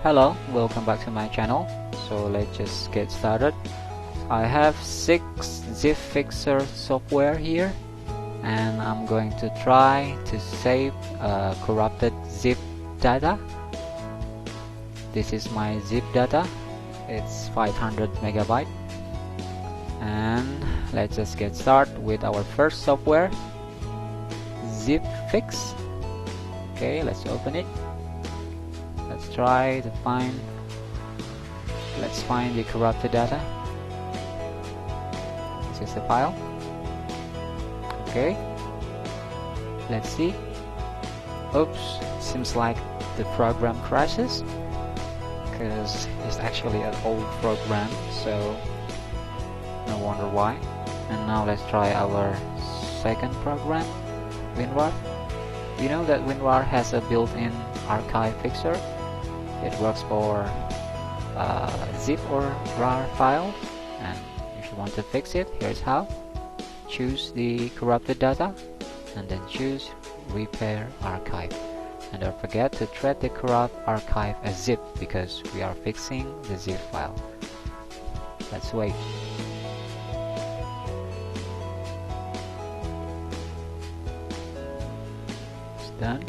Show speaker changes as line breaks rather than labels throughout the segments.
Hello, welcome back to my channel. So let's just get started. I have 6 ZipFixer software here, and I'm going to try to save corrupted zip data. This is my zip data. It's 500 megabyte. And let's just get started with our first software, ZipFix. Okay, let's open it. Let's try to find the corrupted data. This is the file. Okay, let's see. Oops, seems like the program crashes because it's actually an old program, so no wonder why. And now let's try our second program, Winrar. You know that Winrar has a built-in archive fixer. It works for zip or rar file, and if you want to fix it, here's how. Choose the corrupted data and then choose repair archive, and don't forget to treat the corrupt archive as zip because we are fixing the zip file. Let's wait. It's done.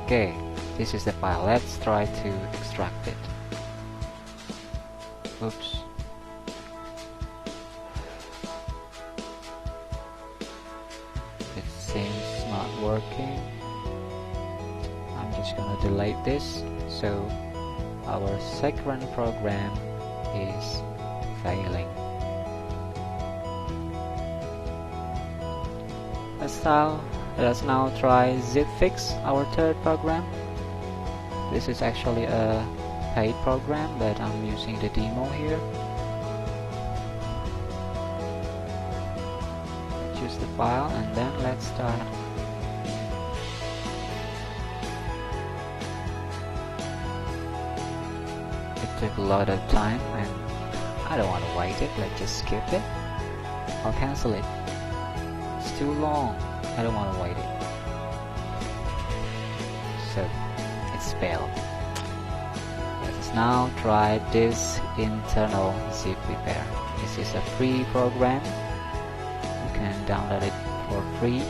Okay, this is the file. Let's try to extract it. Oops. It seems not working. I'm just gonna delete this. So our second program is failing. Let's now try ZipFix, our third program. This is actually a paid program, but I'm using the demo here. Choose the file and then let's start. It took a lot of time and I don't want to wait it. Let's just skip it. I'll cancel it. It's too long. I don't want to wait it. So it's failed. Let's now try this internal zip repair. This is a free program. You can download it for free.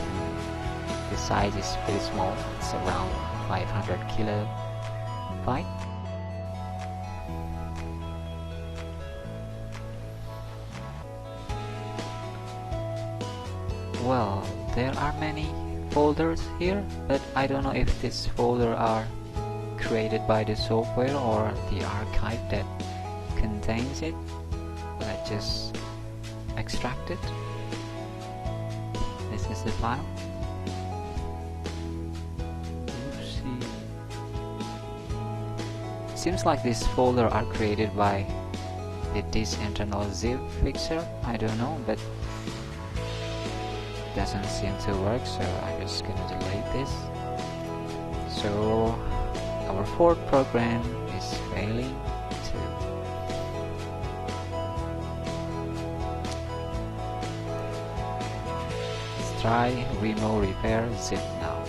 The size is pretty small. It's around 500 kilobyte. Well, there are many folders here, but I don't know if this folder are created by the software or the archive that contains it. Let's just extract it. This is the file. Oopsie. Seems like this folder are created by this internal ZipFixer. I don't know, but doesn't seem to work, so I'm just gonna delete this. So our fourth program is failing too. Let's try remote repair zip now.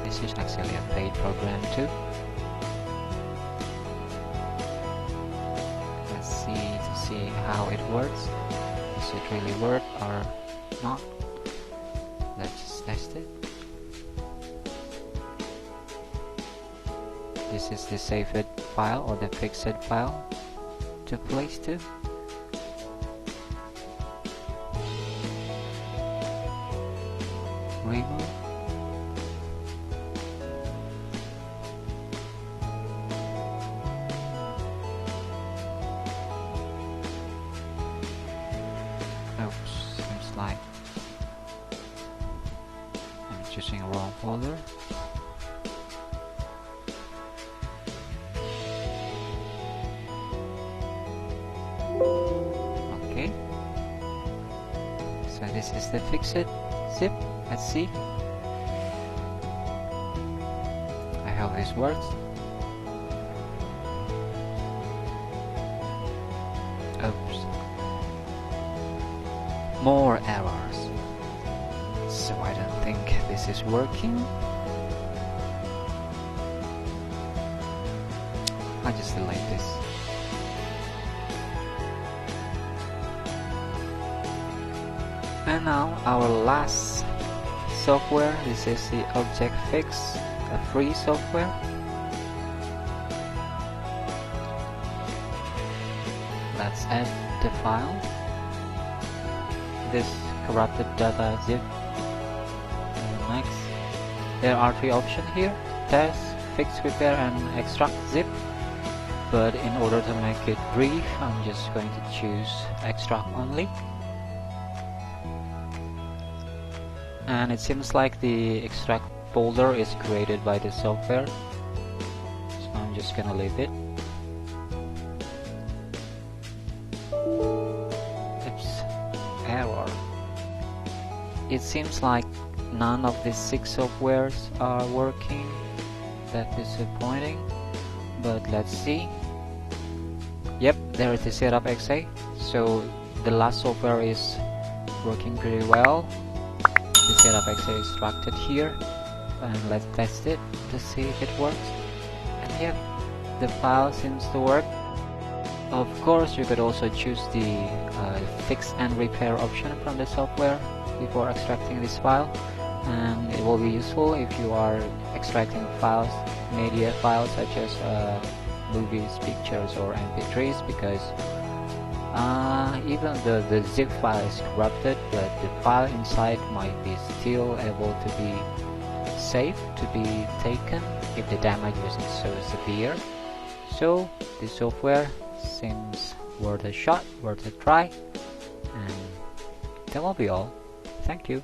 This is actually a paid program too. Let's see how it works. Does it really work or not? Let's just test it. This is the saved file or the fixed file to place to. Remove. Oops, seems like I'm choosing a wrong folder. Okay, so this is the fixed zip. Let's see. I hope this works. Oops. More errors. So I don't think this is working. I just delete this. And now our last software. This is the ObjectFix, a free software. Let's add the file. This corrupted data zip. Next, there are three options here: test, fix, repair, and extract zip. But in order to make it brief, I'm just going to choose extract only. And it seems like the extract folder is created by the software, so I'm just gonna leave it. Oops, error. It seems like none of these 6 softwares are working. That's disappointing, but let's see. Yep, there is the ZipFixer. So the last software is working pretty well. The ZipFixer is extracted here, and let's test it to see if it works. And yep, the file seems to work. Of course, you could also choose the fix and repair option from the software before extracting this file, and it will be useful if you are extracting files, media files such as movies, pictures, or MP3s, because even the zip file is corrupted, but the file inside might be still able to be safe to be taken if the damage isn't so severe. So this software seems worth a shot, worth a try, and that will be all. Thank you.